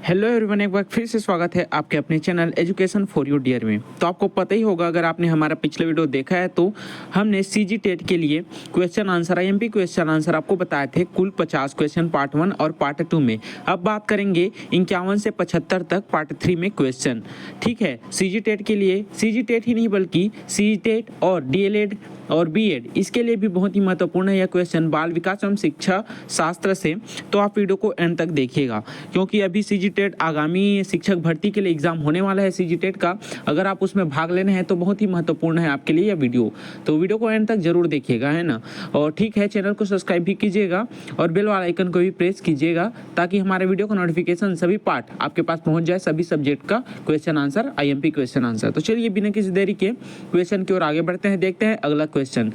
Hello everyone, एक बार फिर से स्वागत है आपके अपने channel education for you dear में। तो आपको पता ही होगा, अगर आपने हमारा पिछले वीडियो देखा है तो हमने सीजी टेट के लिए question answer IMP question answer आपको बताए थे कुल 50 क्वेश्चन पार्ट 1 और पार्ट 2 में। अब बात करेंगे 51 से 75 तक पार्ट 3 में क्वेश्चन। ठीक है, सीजी टेट के लिए सीजी टेट ही नहीं बल्कि सीजी टेट और डीएलएड और बीएड, इसके लिए भी बहुत ही महत्वपूर्ण है यह क्वेश्चन बाल विकास एवं शिक्षा शास्त्र से। तो आप वीडियो को एंड तक देखिएगा, क्योंकि अभी सीजी टेट आगामी शिक्षक भर्ती के लिए एग्जाम होने वाला है सीजी टेट का। अगर आप उसमें भाग लेने हैं तो बहुत ही महत्वपूर्ण है आपके लिए यह वीडियो। तो वीडियो को एंड तक जरूर देखिएगा, है ना। और ठीक है, चैनल को सब्सक्राइब भी कीजिएगा और बेल वाला आइकन को भी प्रेस कीजिएगा, ताकि हमारे वीडियो का नोटिफिकेशन सभी पार्ट आपके पास पहुंच जाए, सभी सब्जेक्ट का question answer IMP question answer. तो चलिए बिना किसी देरी के क्वेश्चन की ओर आगे बढ़ते हैं। देखते हैं अगला क्वेश्चन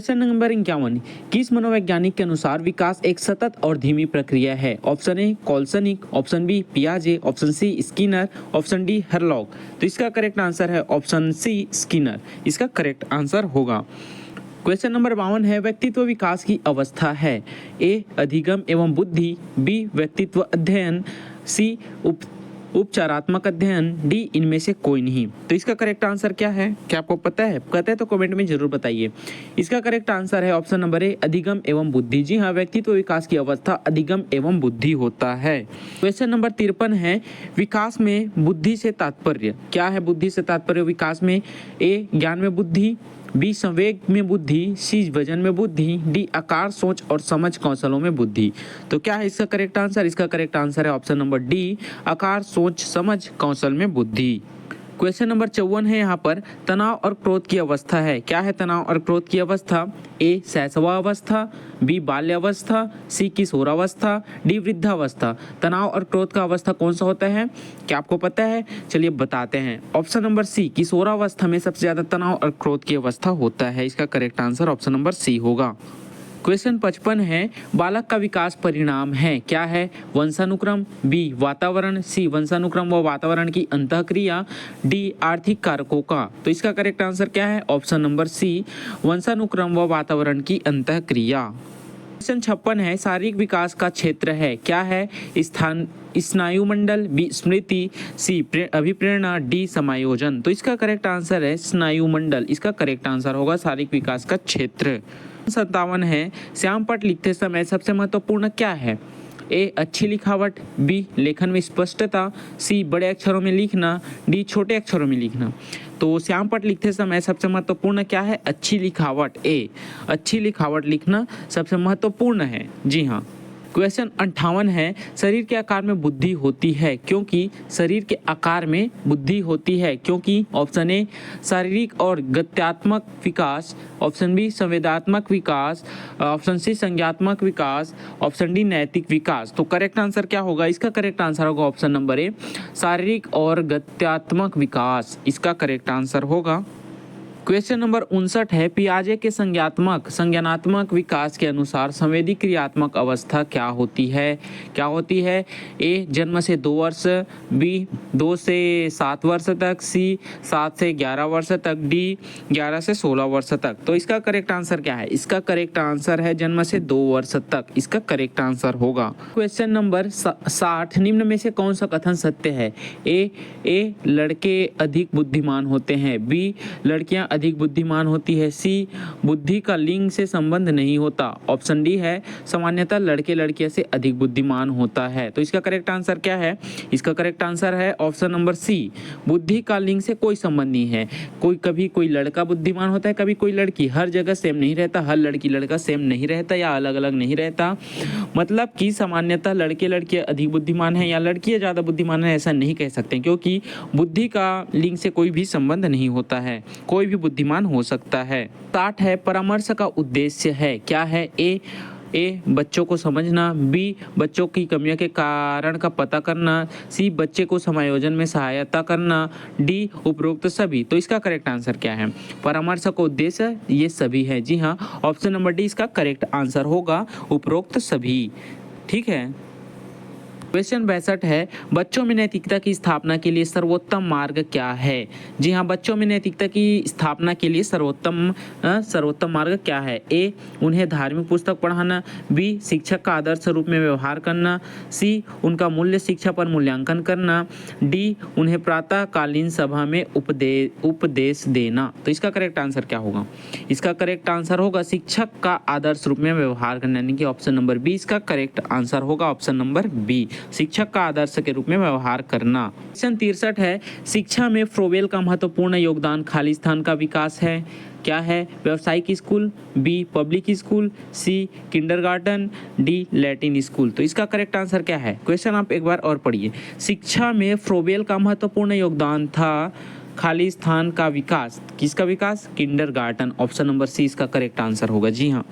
नंबर 51। किस मनोवैज्ञानिक के अनुसार विकास एक सतत और धीमी प्रक्रिया है? ऑप्शन ए कॉल्सनिक, ऑप्शन बी पियाजे, option C Skinner, option D हरलॉग। तो इसका करेक्ट आंसर है ऑप्शन सी स्किनर, इसका करेक्ट आंसर होगा। क्वेश्चन नंबर 52 है, व्यक्तित्व विकास की अवस्था है? ए अधिगम एवं बुद्धि, बी व्यक्तित्व अध्ययन, सी उपचारात्मक अध्ययन, डी इनमें से कोई नहीं। तो इसका करेक्ट आंसर क्या है? क्या आपको पता है? पता है तो कमेंट में जरूर बताइए। इसका करेक्ट आंसर है ऑप्शन नंबर ए अधिगम एवं बुद्धि। जी हाँ, व्यक्तित्व विकास की अवस्था अधिगम एवं बुद्धि होता है। क्वेश्चन नंबर 53 है, विकास में बुद्धि से तात्पर्य क्या है? बुद्धि से तात्पर्य विकास में? ए ज्ञान में बुद्धि, बी संवेग में बुद्धि, सी वजन में बुद्धि, डी आकार सोच और समझ कौशलों में बुद्धि। तो क्या है इसका करेक्ट आंसर? इसका करेक्ट आंसर है ऑप्शन नंबर डी आकार सोच समझ कौशल में बुद्धि। क्वेश्चन नंबर 54 है, यहाँ पर तनाव और क्रोध की अवस्था है। क्या है तनाव और क्रोध की अवस्था? ए शैशवावस्था, बी बाल्यावस्था, सी किशोरावस्था, डी वृद्धावस्था। तनाव और क्रोध का अवस्था कौन सा होता है? क्या आपको पता है? चलिए बताते हैं। ऑप्शन नंबर सी किशोरावस्था में सबसे ज्यादा तनाव और क्रोध की अवस्था होता है। इसका correct answer option number C होगा। क्वेश्चन 55 है, बालक का विकास परिणाम है? क्या है? वंशानुक्रम, बी वातावरण, सी वंशानुक्रम व वातावरण की अंतःक्रिया, डी आर्थिक कारकों का। तो इसका करेक्ट आंसर क्या है? ऑप्शन नंबर सी वंशानुक्रम व वातावरण की अंतःक्रिया। क्वेश्चन 56 है, शारीरिक विकास का क्षेत्र है? क्या है? स्थान स्नायुमंडल, बी स्मृति, सी अभिप्रेरणा, डी समायोजन। तो इसका करेक्ट आंसर है स्नायुमंडल, इसका करेक्ट आंसर होगा शारीरिक विकास का क्षेत्र। 57 है, श्याम पट लिखते समय सबसे महत्वपूर्ण क्या है? ए अच्छी लिखावट, बी लेखन में स्पष्टता, सी बड़े अक्षरों में लिखना, डी छोटे अक्षरों में लिखना। तो श्याम पट लिखते समय सबसे महत्वपूर्ण क्या है? अच्छी लिखावट। ए अच्छी लिखावट लिखना सबसे महत्वपूर्ण है। जी हाँ। क्वेश्चन 58 है, शरीर के आकार में बुद्धि होती है? क्योंकि शरीर के आकार में बुद्धि होती है क्योंकि ऑप्शन ए शारीरिक और गत्यात्मक विकास, ऑप्शन बी संवेदात्मक विकास, ऑप्शन सी संज्ञात्मक विकास, ऑप्शन डी नैतिक विकास। तो करेक्ट आंसर क्या होगा? इसका करेक्ट आंसर होगा ऑप्शन नंबर ए शारीरिक और गत्यात्मक विकास, इसका करेक्ट आंसर होगा। क्वेश्चन नंबर 59 है, पियाजे के संज्ञानात्मक विकास के अनुसार संवेदी क्रियात्मक अवस्था क्या होती है? क्या होती है? ए जन्म से 2 वर्ष, बी 2 से 7 वर्ष तक, सी 7 से 11 वर्ष तक, डी 11 से 16 वर्ष तक। तो इसका करेक्ट आंसर क्या है? इसका करेक्ट आंसर है जन्म से 2 वर्ष तक, इसका करेक्ट आंसर होगा। क्वेश्चन नंबर 60, निम्न में से कौन सा कथन सत्य है? ए लड़के अधिक बुद्धिमान होते हैं, बी लड़कियां अधिक बुद्धिमान होती है, सी बुद्धि का लिंग से संबंध नहीं होता, ऑप्शन डी है सामान्यतः लड़के लड़कियों से अधिक बुद्धिमान होता है। तो इसका करेक्ट आंसर क्या है? इसका करेक्ट आंसर है ऑप्शन नंबर सी बुद्धि का लिंग से कोई संबंध नहीं है। कभी कोई लड़का बुद्धिमान होता है, कभी कोई लड़की, हर जगह सेम नहीं रहता, हर लड़की लड़का सेम नहीं रहता या अलग अलग नहीं रहता। मतलब कि सामान्यतः लड़के लड़कियां अधिक बुद्धिमान है या लड़कियां ज्यादा बुद्धिमान है, ऐसा नहीं कह सकते, क्योंकि बुद्धि का लिंग से कोई भी संबंध नहीं होता है, कोई भी बुद्धिमान हो सकता है। 60 है, परामर्श का उद्देश्य है? क्या है? ए बच्चों को समझना, बी बच्चों की कमियों के कारण का पता करना, सी बच्चे को समायोजन में सहायता करना, डी उपरोक्त सभी। तो इसका करेक्ट आंसर क्या है? परामर्श का उद्देश्य ये सभी है। जी हाँ, ऑप्शन नंबर डी इसका करेक्ट आंसर होगा, उपरोक्त सभी। ठीक है। क्वेश्चन 62 है, बच्चों में नैतिकता की स्थापना के लिए सर्वोत्तम मार्ग क्या है? जी हाँ, बच्चों में नैतिकता की स्थापना के लिए सर्वोत्तम मार्ग क्या है? ए, उन्हें धार्मिक पुस्तक पढ़ाना, बी, शिक्षक का आदर्श रूप में व्यवहार करना, सी, उनका मूल्य शिक्षा पर मूल्यांकन करना, डी, उन्हें प्रातःकालीन सभा में उपदेश देना। तो इसका करेक्ट आंसर क्या होगा? इसका करेक्ट आंसर होगा शिक्षक का आदर्श रूप में व्यवहार करना, यानी कि ऑप्शन नंबर बी इसका करेक्ट आंसर होगा, ऑप्शन नंबर बी, शिक्षक का आदर्श के रूप में व्यवहार करना। क्वेश्चन 63 है, शिक्षा में फ्रोवेल का महत्वपूर्ण योगदान खालिस्तान का विकास है। क्या है? व्यावसायिक स्कूल, बी, पब्लिक स्कूल, सी, किंडरगार्टन, डी, लैटिन स्कूल। तो इसका करेक्ट आंसर क्या है? क्वेश्चन आप एक बार और पढ़िए। शिक्षा में फ्रोवेल का महत्वपूर्ण योगदान था खालिस्तान का विकास। किसका विकास? किंडरगार्टन। ऑप्शन नंबर सी इसका करेक्ट आंसर होगा। जी हाँ।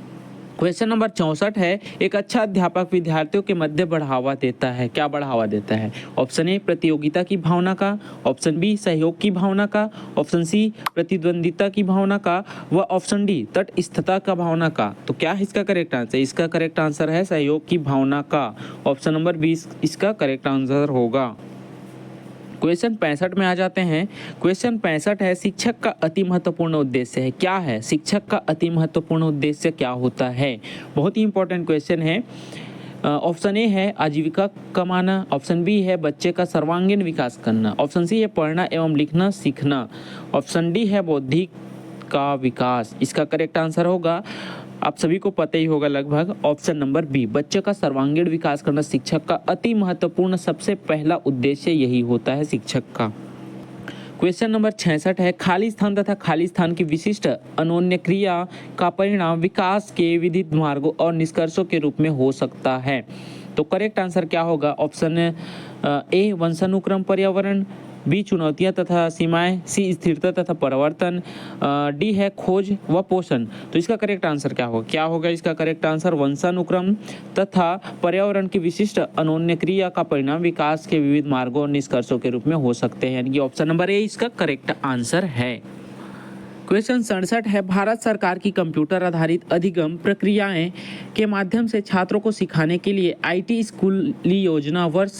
क्वेश्चन नंबर 64 है, एक अच्छा अध्यापक विद्यार्थियों के मध्य बढ़ावा देता है। क्या बढ़ावा देता है? ऑप्शन ए, प्रतियोगिता की भावना का, ऑप्शन बी, सहयोग की भावना का, ऑप्शन सी, प्रतिद्वंदिता की भावना का, व ऑप्शन डी, तटस्थता का भावना का। तो क्या है इसका करेक्ट आंसर? इसका करेक्ट आंसर है सहयोग की भावना का। ऑप्शन नंबर 20 इसका करेक्ट आंसर होगा। क्वेश्चन 65 में आ जाते हैं। क्वेश्चन 65 है, शिक्षक का अति महत्वपूर्ण उद्देश्य है। क्या है? शिक्षक का अति महत्वपूर्ण उद्देश्य क्या होता है? बहुत ही इंपॉर्टेंट क्वेश्चन है। ऑप्शन ए है आजीविका कमाना, ऑप्शन बी है बच्चे का सर्वांगीण विकास करना, ऑप्शन सी है पढ़ना एवं लिखना सीखना, ऑप्शन डी है बौद्धिक का विकास। इसका करेक्ट आंसर होगा, आप सभी को पता ही होगा लगभग, ऑप्शन नंबर बी, बच्चे का सर्वांगीण विकास करना शिक्षक का अति महत्वपूर्ण सबसे पहला उद्देश्य यही होता है शिक्षक का। क्वेश्चन नंबर 66 है, खाली स्थान तथा खाली स्थान की विशिष्ट अनोन्य क्रिया का परिणाम विकास के विविध मार्गों और निष्कर्षों के रूप में हो सकता है। तो करेक्ट आंसर क्या होगा? ऑप्शन ए, वंशानुक्रम पर्यावरण, बी, चुनौतियां तथा सीमाएं, सी, स्थिरता तथा परिवर्तन, डी है खोज व पोषण। तो इसका करेक्ट आंसर क्या होगा? क्या होगा इसका करेक्ट आंसर? वंशानुक्रम तथा पर्यावरण की विशिष्ट अनोन्य क्रिया का परिणाम विकास के विविध मार्गों और निष्कर्षों के रूप में हो सकते हैं, यानी कि ऑप्शन नंबर ए इसका करेक्ट आंसर है। क्वेश्चन 67 है, भारत सरकार की कंप्यूटर आधारित अधिगम प्रक्रियाएं के माध्यम से छात्रों को सिखाने के लिए आईटी स्कूली योजना वर्ष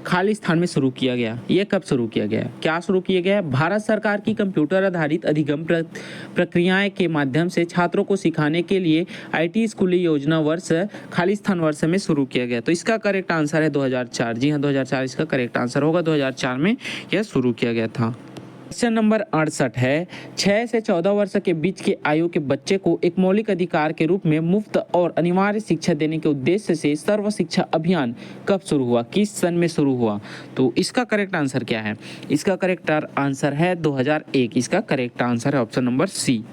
खाली स्थान में शुरू किया गया। ये कब शुरू किया गया? क्या शुरू किया गया? भारत सरकार की कंप्यूटर आधारित अधिगम प्रक्रियाएं के माध्यम से छात्रों को सिखाने के लिए आईटी स्कूली योजना वर्ष खाली स्थान वर्ष में शुरू किया गया। तो इसका करेक्ट आंसर है 2004। जी हाँ, 2004 इसका करेक्ट आंसर होगा। 2004 में यह शुरू किया गया था। क्वेश्चन नंबर 68 है, 6 से 14 वर्ष के बीच के आयु के बच्चे को एक मौलिक अधिकार के रूप में मुफ्त और अनिवार्य शिक्षा देने के उद्देश्य से सर्व शिक्षा अभियान कब शुरू हुआ? किस सन में शुरू हुआ? तो इसका करेक्ट आंसर क्या है? इसका करेक्ट आंसर है 2001। इसका करेक्ट आंसर है ऑप्शन नंबर सी।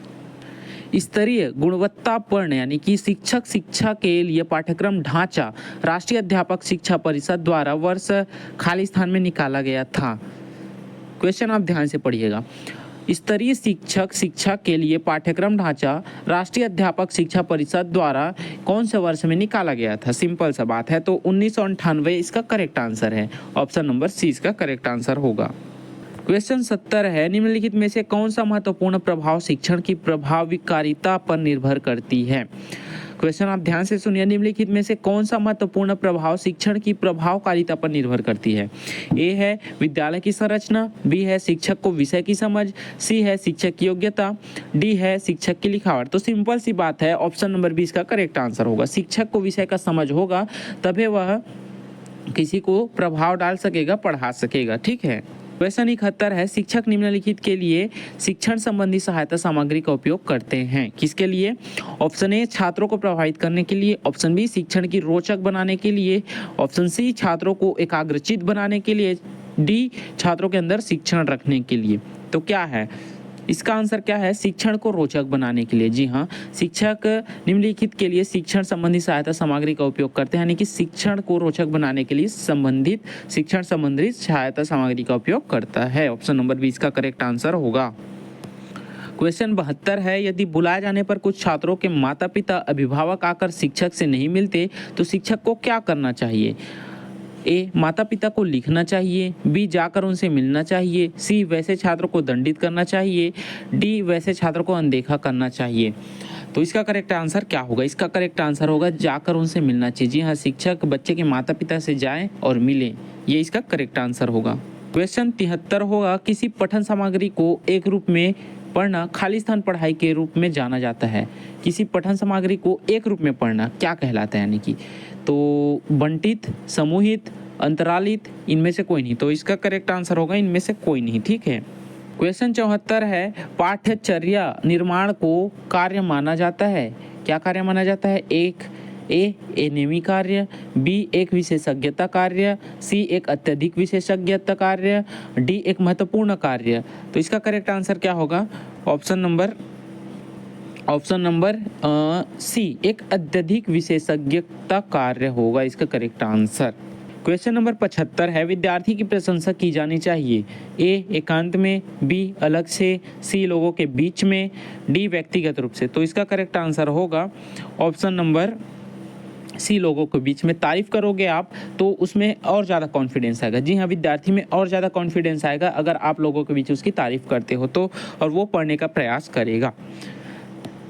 स्तरीय गुणवत्तापूर्ण यानी कि शिक्षक शिक्षा के लिए पाठ्यक्रम ढांचा राष्ट्रीय अध्यापक शिक्षा परिषद द्वारा वर्ष खाली स्थान में निकाला गया था। क्वेश्चन आप ध्यान से पढ़िएगा। स्तरीय शिक्षक शिक्षा के लिए पाठ्यक्रम ढांचा राष्ट्रीय अध्यापक शिक्षा परिषद द्वारा कौन से वर्ष में निकाला गया था? सिंपल सा बात है, तो 1998 इसका करेक्ट आंसर है। ऑप्शन नंबर सी इसका करेक्ट आंसर होगा। क्वेश्चन 70 है, निम्नलिखित में से कौन सा महत्वपूर्ण प्रभाव शिक्षण की प्रभावकारिता पर निर्भर करती है? क्वेश्चन आप ध्यान से सुनिए। निम्नलिखित में से कौन सा महत्वपूर्ण प्रभाव शिक्षण की प्रभावकारिता पर निर्भर करती है? ए है विद्यालय की संरचना, बी है शिक्षक को विषय की समझ, सी है शिक्षक की योग्यता, डी है शिक्षक की लिखावट। तो सिंपल सी बात है, ऑप्शन नंबर बी इसका करेक्ट आंसर होगा। शिक्षक को विषय का समझ होगा तभी वह किसी को प्रभाव डाल सकेगा, पढ़ा सकेगा। ठीक है। क्वेश्चन 71 है, शिक्षक निम्नलिखित के लिए शिक्षण संबंधी सहायता सामग्री का उपयोग करते हैं। किसके लिए? ऑप्शन ए छात्रों को प्रभावित करने के लिए, ऑप्शन बी शिक्षण की रोचक बनाने के लिए, ऑप्शन सी छात्रों को एकाग्रचित बनाने के लिए, डी छात्रों के अंदर शिक्षण रखने के लिए। तो क्या है इसका आंसर? क्या है? शिक्षण को रोचक बनाने के लिए। जी हाँ, शिक्षक निम्नलिखित के लिए शिक्षण संबंधी सहायता सामग्री का उपयोग करते हैं, यानी कि शिक्षण को रोचक बनाने के लिए संबंधित शिक्षण संबंधित सहायता सामग्री का उपयोग करता है। ऑप्शन नंबर 20 का करेक्ट आंसर होगा। क्वेश्चन 72 है, यदि बुलाए जाने पर कुछ छात्रों के माता पिता अभिभावक आकर शिक्षक से नहीं मिलते तो शिक्षक को क्या करना चाहिए? ए माता पिता को लिखना चाहिए, बी जाकर उनसे मिलना चाहिए, सी वैसे छात्रों को दंडित करना चाहिए, डी वैसे छात्रों को अनदेखा करना चाहिए। तो इसका करेक्ट आंसर क्या होगा? इसका करेक्ट आंसर होगा जाकर उनसे मिलना चाहिए। जी हाँ, शिक्षक बच्चे के माता पिता से जाएं और मिलें, ये इसका करेक्ट आंसर होगा। क्वेश्चन 73 होगा, किसी पठन सामग्री को एक रूप में पढ़ना खाली स्थान पढ़ाई के रूप में जाना जाता है। किसी पठन सामग्री को एक रूप में पढ़ना क्या कहलाता है? यानी कि तो बंटित, समूहित, अंतरालित, इनमें से कोई नहीं। तो इसका करेक्ट आंसर होगा इनमें से कोई नहीं। ठीक है। क्वेश्चन 74 है, पाठ्यचर्या निर्माण को कार्य माना जाता है। क्या कार्य माना जाता है? ए नियमित कार्य, बी एक विशेषज्ञता कार्य, सी एक अत्यधिक विशेषज्ञता कार्य, डी एक महत्वपूर्ण कार्य। तो इसका करेक्ट आंसर क्या होगा? ऑप्शन नंबर सी, एक अत्यधिक विशेषज्ञता कार्य होगा इसका करेक्ट आंसर। क्वेश्चन नंबर 75 है, विद्यार्थी की प्रशंसा की जानी चाहिए। ए एकांत में, बी अलग से, सी लोगों के बीच में, डी व्यक्तिगत रूप से। तो इसका करेक्ट आंसर होगा ऑप्शन नंबर सी, लोगों के बीच में। तारीफ करोगे आप तो उसमें और ज़्यादा कॉन्फिडेंस आएगा। जी हाँ, विद्यार्थी में और ज़्यादा कॉन्फिडेंस आएगा अगर आप लोगों के बीच उसकी तारीफ करते हो तो, और वो पढ़ने का प्रयास करेगा।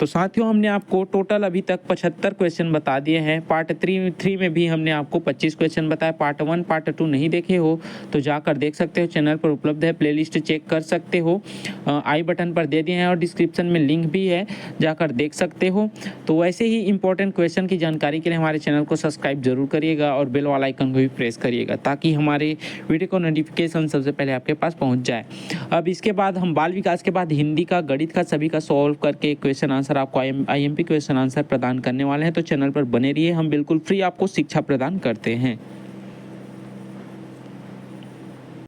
तो साथियों, हमने आपको टोटल अभी तक 75 क्वेश्चन बता दिए हैं। पार्ट 3 में भी हमने आपको 25 क्वेश्चन बताए। पार्ट 1 पार्ट 2 नहीं देखे हो तो जाकर देख सकते हो, चैनल पर उपलब्ध है, प्लेलिस्ट चेक कर सकते हो, आई बटन पर दे दिए हैं और डिस्क्रिप्शन में लिंक भी है, जाकर देख सकते हो। तो वैसे ही इंपॉर्टेंट क्वेश्चन की जानकारी के लिए हमारे चैनल को सब्सक्राइब जरूर करिएगा और बेल वाला आइकन को भी प्रेस करिएगा ताकि हमारे वीडियो का नोटिफिकेशन सबसे पहले आपके पास पहुँच जाए। अब इसके बाद हम बाल विकास के बाद हिंदी का, गणित का सभी का सॉल्व करके क्वेश्चन आंसर आपको IMP क्वेश्चन आंसर प्रदान करने वाले हैं। तो चैनल पर बने रहिए, हम बिल्कुल फ्री आपको शिक्षा प्रदान करते हैं।